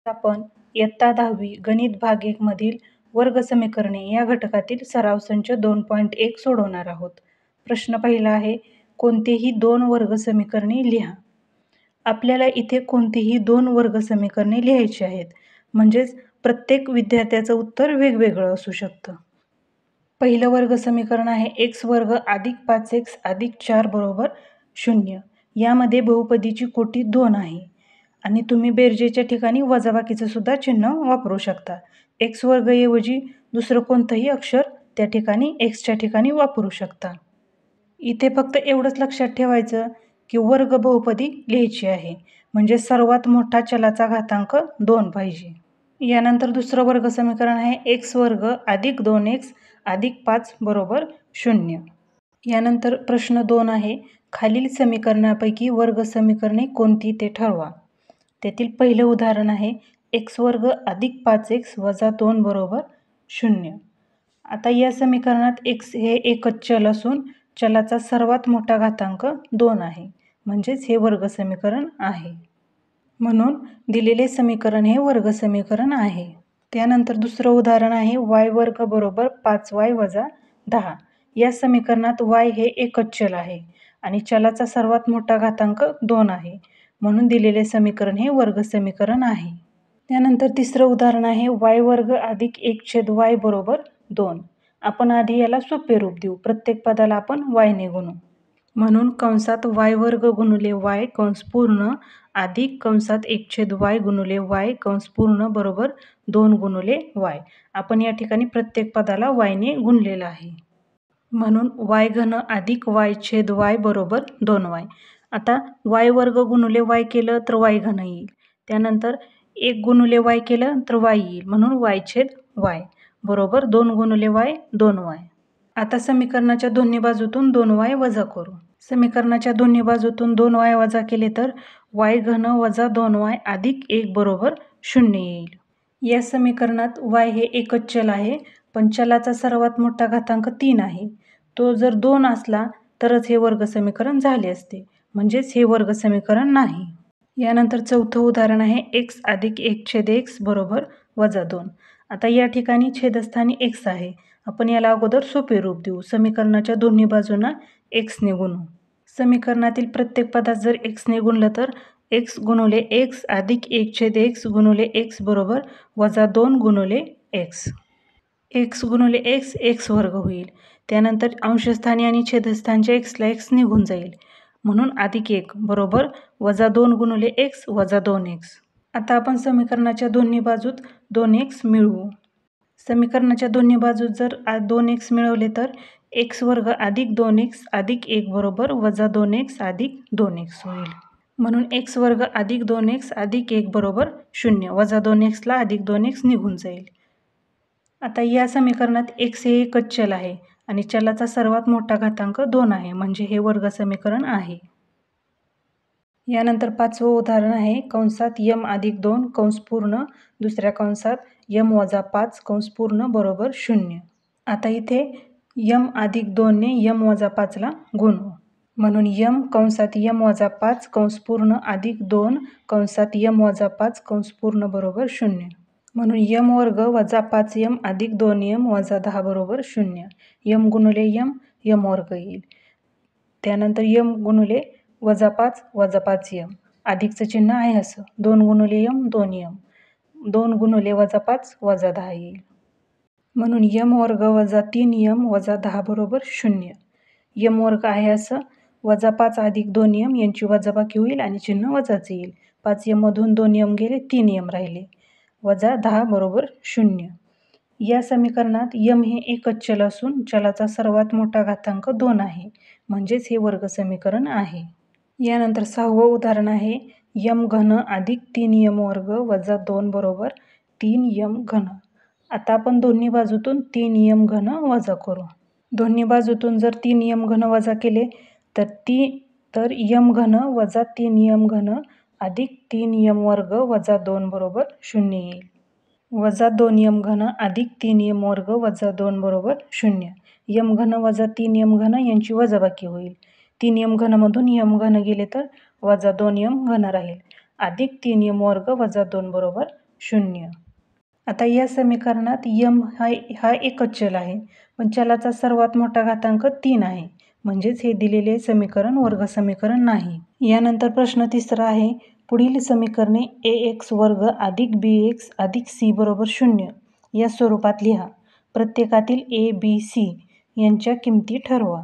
आपण इयत्ता 10वी गणित भाग 1 मधील वर्ग समीकरणे या घटकातील सराव संच 2.1 सोडवणार आहोत. प्रश्न पहिला आहे, कोणतेही 2 वर्ग समीकरणे लिहा. आपल्याला इथे कोणतेही 2 वर्ग समीकरणे लिहायची आहेत. म्हणजेच प्रत्येक विद्यार्थ्याचं उत्तर वेगवेगळं असू शकतं. पहिलं वर्ग समीकरण आहे x वर्ग अधिक 5x अधिक 4 बरोबर 0. यामध्ये बहुपदीची कोटी 2 आहे. आणि तुम्ही बेरजेच्या ठिकाणी वजाबाकीचं सुद्धा चिन्ह वापरू शकता. x वर्ग ऐवजी दुसरं कोणतंही अक्षर त्या ठिकाणी xच्या ठिकाणी वापरू शकता. इथे फक्त एवढंच लक्षात ठेवायचं की वर्ग बहुपदी लिहायची आहे. म्हणजे सर्वात मोठा चलाचा घातांक 2 पाहिजे. यानंतर दुसरं वर्ग समीकरण आहे x वर्ग अधिक 2x अधिक 5 बरोबर 0. यानंतर प्रश्न 2 आहे, खालील समीकरणापैकी वर्ग समीकरणे कोणती ते ठरवा. त्यातील पहिलं उदाहरण आहे x वर्ग अधिक 5x वजा 2 बरोबर 0. आता या समीकरणात x हे एकच चल असून चलाचा सर्वात मोठा घातांक 2 आहे. म्हणजेच हे वर्ग समीकरण आहे. म्हणून दिलेले समीकरण हे वर्ग समीकरण आहे. त्यानंतर दुसरं उदाहरण आहे y वर्ग बरोबर 5y वजा 10. या समीकरणात y हे एकच चल आहे आणि चलाचा सर्वात मोठा घातांक 2 आहे. म्हणून दिलेले समीकरण हे वर्ग समीकरण आहे. त्यानंतर तिसरं उदाहरण आहे y वर्ग अधिक 1/y बरोबर 2. आपण आधी याला सोपे रूप देऊ. प्रत्येक पदाला आपण y ने गुणू. म्हणून कंसात y वर्ग गुणिले y कंस पूर्ण अधिक कंसात 1/y गुणिले y कंस पूर्ण बरोबर 2 गुणिले y. आपण या ठिकाणी प्रत्येक पदाला y ने गुणलेलं आहे. म्हणून y घन अधिक y/y बरोबर 2y. आता y वर्ग गुणिले y केलं तर y घन येईल. त्यानंतर 1 गुणिले y केलं तर y येईल. म्हणून y/y बरोबर 2 गुणिले y 2y. आता समीकरणाच्या दोन्ही बाजूतून 2y वजा करू. समीकरणाच्या दोन्ही बाजूतून 2y वजा केले तर y घन वजा 2y अधिक 1 बरोबर 0 येईल. या समीकरणात y हे एकच चल आहे, पण चलाचा सर्वात मोठा घातांक 3 आहे. तो जर 2 असला तरच हे वर्ग समीकरण झाले असते. म्हणजेच हे वर्ग समीकरण नाही. यानंतर चौथं उदाहरण आहे x अधिक 1/x बरोबर वजा 2. आता या ठिकाणी छेदस्थानी x आहे. आपण याला अगोदर सोपे रूप देऊ. समीकरणाच्या दोन्ही बाजूंना x ने गुणू. समीकरणातील प्रत्येक पदात जर x ने गुणलं तर x गुणिले x अधिक 1/x गुणिले x बरोबर वजा 2 गुणिले x. x गुणिले x x वर्ग होईल. त्यानंतर अंशस्थानी आणि छेदस्थानच्या xला x निघून जाईल. म्हणून अधिक 1 बरोबर वजा 2 गुणिले x वजा 2x. आता आपण समीकरणाच्या दोन्ही बाजूत 2x मिळवू. समीकरणाच्या दोन्ही बाजूत जर 2x मिळवले तर x वर्ग अधिक 2x अधिक 1 बरोबर वजा 2x अधिक 2x होईल. म्हणून x वर्ग अधिक 2x अधिक 1 बरोबर 0. वजा 2xला अधिक 2x निघून जाईल. आता या समीकरणात x हे एकच चल आहे आणि चलाचा सर्वात मोठा घातांक 2 आहे. म्हणजे हे वर्ग समीकरण आहे. यानंतर पाचवं उदाहरण आहे कंसात m अधिक 2 कंस पूर्ण दुसऱ्या कंसात m वजा 5 कंस पूर्ण बरोबर 0. आता इथे m अधिक 2 ने m वजा 5ला गुणू. म्हणून m कंसात m वजा 5 कंस पूर्ण अधिक 2 कंसात m वजा 5 कंस पूर्ण बरोबर 0. म्हणून m वर्ग वजा 5m अधिक 2m वजा 10 बरोबर 0. m गुणिले m वर्ग येईल. त्यानंतर m गुणिले वजा 5 वजा 5m. अधिकचं चिन्ह आहे असं. 2 गुणिले m 2m. 2 गुणिले वजा 5 वजा 10 येईल. म्हणून m वर्ग वजा 3m वजा 10 बरोबर 0. m वर्ग आहे असं. वजा 5 अधिक 2m यांची वजाबाकी होईल आणि चिन्ह वजाच येईल. 5m मधून 2m गेले 3m राहिले. वजा 10 बरोबर 0. या समीकरणात m हे एकच चल असून चलाचा सर्वात मोठा घातांक 2 आहे. म्हणजेच हे वर्ग समीकरण आहे. यानंतर सहावं उदाहरण आहे m घन अधिक 3m वर्ग वजा 2 बरोबर 3m घन. आता आपण दोन्ही बाजूतून 3m घन वजा करू. दोन्ही बाजूतून जर 3m घन वजा केले तर m घन वजा 3m घन अधिक 3m वर्ग वजा 2 बरोबर 0 येईल. वजा 2m घन अधिक 3m वर्ग वजा 2 बरोबर 0. m घन वजा 3m घन यांची वजाबाकी होईल. 3m घनमधून m घन गेले तर वजा 2m घन राहील. अधिक 3m वर्ग वजा 2 बरोबर शून्य. आता या समीकरणात यम हा एकच चल आहे, पण चलाचा सर्वात मोठा घातांक 3 आहे, म्हणजेच हे दिलेले समीकरण वर्ग समीकरण नाही. यानंतर प्रश्न तिसरा आहे, पुढील समीकरणे ax वर्ग अधिक bx अधिक c बरोबर 0 या स्वरूपात लिहा. प्रत्येकातील a, b, c यांच्या किमती ठरवा.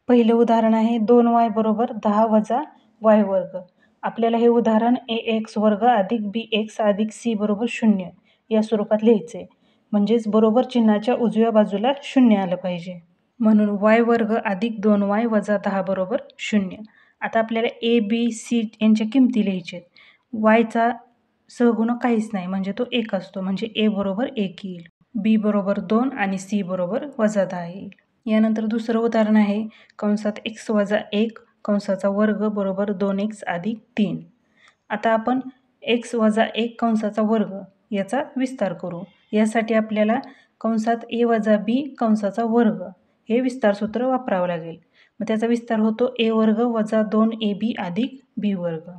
पहिलं उदाहरण आहे 2y बरोबर 10 वजा y वर्ग. आपल्याला हे उदाहरण ax वर्ग अधिक bx अधिक c बरोबर 0 या स्वरूपात लिहायचे, म्हणजेच बरोबर चिन्हाच्या उजव्या बाजूला 0 आलं पाहिजे. म्हणून y वर्ग अधिक 2y वजा 10 बरोबर 0. आता आपल्याला a, b, c यांच्या किमती लिहायच्या. yचा सहगुणक काहीच नाही, म्हणजे तो 1 असतो, म्हणजे a बरोबर 1 येईल, b बरोबर 2 आणि c बरोबर वजा 10 येईल. यानंतर दुसरं उदाहरण आहे कंसात x वजा 1 कंसाचा वर्ग बरोबर 2x अधिक 3. आता आपण x वजा 1 कंसाचा वर्ग याचा विस्तार करू. यासाठी आपल्याला कंसात a वजा b कंसाचा वर्ग हे विस्तार सूत्र वापरावं लागेल. मग त्याचा विस्तार होतो a वर्ग वजा 2ab अधिक b वर्ग.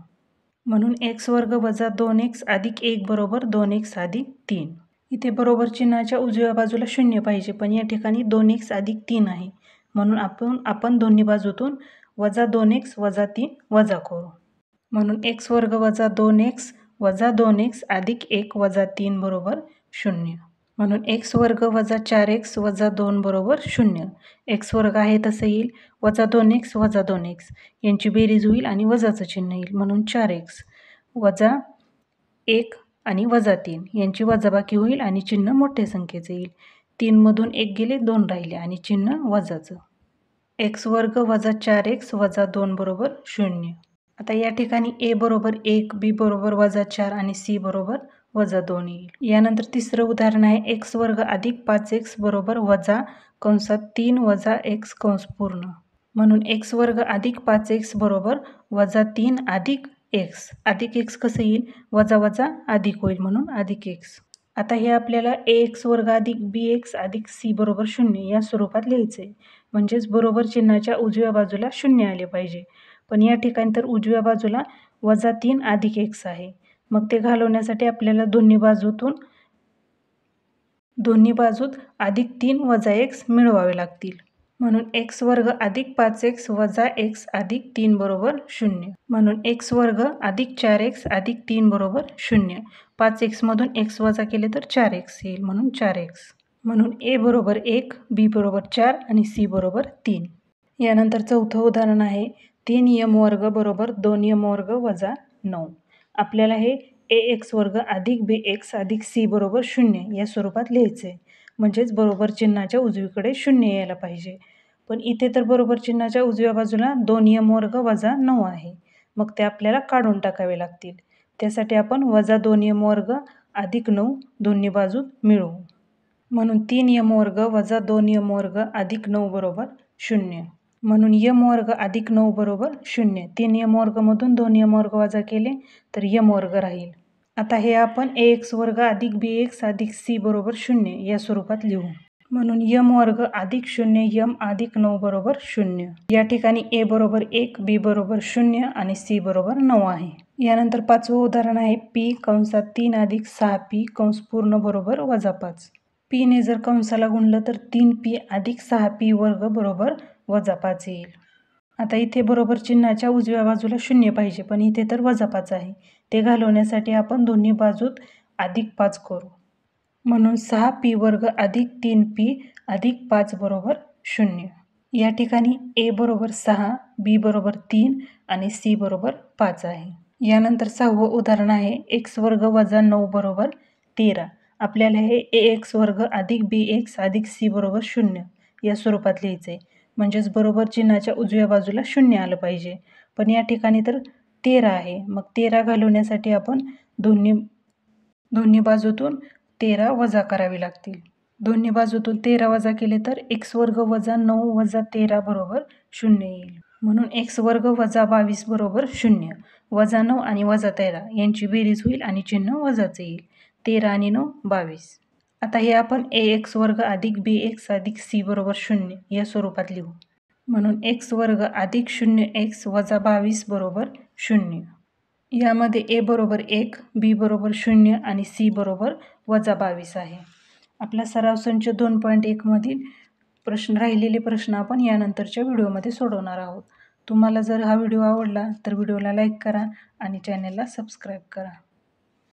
म्हणून x वर्ग वजा 2x अधिक 1 बरोबर 2x अधिक 3. इथे बरोबर चिन्हाच्या उजव्या बाजूला 0 पाहिजे, पण या ठिकाणी 2x अधिक 3 आहे, म्हणून आपण दोन्ही बाजूतून वजा 2x वजा 3 वजा करू. म्हणून x वर्ग वजा 2x वजा 2x अधिक 1 वजा 3 बरोबर 0. म्हणून x वर्ग वजा 4x वजा 2 बरोबर 0. x वर्ग आहे तसं येईल, वजा 2x वजा 2x यांची बेरीज होईल आणि वजाचं चिन्ह येईल, म्हणून 4x वजा 1 आणि वजा 3 यांची वजाबाकी होईल आणि चिन्ह मोठ्या संख्येचं येईल. 3 मधून 1 गेले, 2 राहिले आणि चिन्ह वजाचं. x वर्ग वजा 4x वजा 2 बरोबर 0. आता या ठिकाणी a बरोबर 1, b बरोबर वजा 4 आणि c बरोबर वजा 2 येईल. यानंतर तिसरं उदाहरण आहे x वर्ग अधिक 5x बरोबर वजा कंसात 3 वजा x कंस पूर्ण. म्हणून x वर्ग अधिक 5x बरोबर वजा 3 अधिक x. अधिक x कसं येईल, वजा वजा अधिक होईल, म्हणून अधिक x. आता हे आपल्याला ax वर्ग अधिक bx अधिक c बरोबर 0 या स्वरूपात लिहायचे, म्हणजेच बरोबर चिन्हाच्या उजव्या बाजूला 0 आले पाहिजे. पण या ठिकाणी तर उजव्या बाजूला वजा 3 अधिक x आहे. मग ते घालवण्यासाठी आपल्याला दोन्ही बाजूत अधिक 3 वजा x मिळवावे लागतील. म्हणून x वर्ग अधिक 5x वजा x अधिक 3 बरोबर 0. म्हणून x वर्ग अधिक 4x अधिक 3 बरोबर 0. 5x मधून x वजा केले तर 4x येईल, म्हणून 4x. म्हणून a बरोबर 1, b बरोबर 4 आणि c बरोबर 3. यानंतर चौथं उदाहरण आहे 3m वर्ग बरोबर 2m वर्ग वजा 9. आपल्याला हे ax वर्ग अधिक bx अधिक c बरोबर 0 या स्वरूपात लिहायचे, म्हणजेच बरोबर चिन्हाच्या उजवीकडे 0 यायला पाहिजे. पण इथे तर बरोबर चिन्हाच्या उजव्या बाजूला 2m वर्ग वजा 9 आहे, मग ते आपल्याला काढून टाकावे लागतील. त्यासाठी आपण वजा 2m वर्ग अधिक 9 दोन्ही बाजूत मिळवू. म्हणून 3m वर्ग वजा 2m वर्ग अधिक 9 बरोबर 0. म्हणून m वर्ग अधिक 9 बरोबर 0. 3m वर्गमधून 2m वर्ग वजा केले तर m वर्ग राहील. आता हे आपण ax वर्ग अधिक bx अधिक c बरोबर 0 या स्वरूपात लिहू. म्हणून m वर्ग अधिक 0 m अधिक 9 बरोबर 0. या ठिकाणी a बरोबर 1, b बरोबर 0 आणि c बरोबर 9 आहे. यानंतर पाचवं उदाहरण आहे p कंसात 3 अधिक 6p कंस पूर्ण बरोबर वजा 5. p ने जर कंसाला गुणलं तर 3p अधिक 6p वर्ग बरोबर वजा 5 येईल. आता इथे बरोबर चिन्हाच्या उजव्या बाजूला 0 पाहिजे, पण इथे तर वजा 5 आहे. ते घालवण्यासाठी आपण दोन्ही बाजूत अधिक 5 करू. म्हणून 6p वर्ग अधिक 3p अधिक 5 बरोबर 0. या ठिकाणी a बरोबर 6, b बरोबर 3 आणि c बरोबर 5 आहे. यानंतर 6वं उदाहरण आहे x वर्ग वजा 9 बरोबर 13. आपल्याला हे ax वर्ग अधिक bx अधिक c बरोबर 0 या स्वरूपात लिहायचे, म्हणजेच बरोबर चिन्हाच्या उजव्या बाजूला 0 आलं पाहिजे. पण या ठिकाणी तर 13 आहे, मग 13 घालवण्यासाठी आपण दोन्ही बाजूतून 13 वजा करावे लागतील. दोन्ही बाजूतून 13 वजा केले तर x वर्ग वजा 9 वजा 13 बरोबर 0 येईल. म्हणून x वर्ग वजा 22 बरोबर 0. वजा 9 आणि वजा 13 यांची बेरीज होईल आणि चिन्ह वजाचे येईल. 13 आणि 9 22. आता हे आपण ax वर्ग अधिक bx अधिक c बरोबर 0 या स्वरूपात लिहू. म्हणून x वर्ग अधिक 0x वजा 22 बरोबर 0. यामध्ये ए बरोबर 1, बी बरोबर 0 आणि सी बरोबर -22 आहे. आपला सराव संच 2.1 मधील राहिलेले प्रश्न आपण यानंतरच्या व्हिडिओमध्ये सोडवणार आहोत. तुम्हाला जर हा व्हिडिओ आवडला तर व्हिडिओला लाईक करा आणि चॅनलला सबस्क्राईब करा.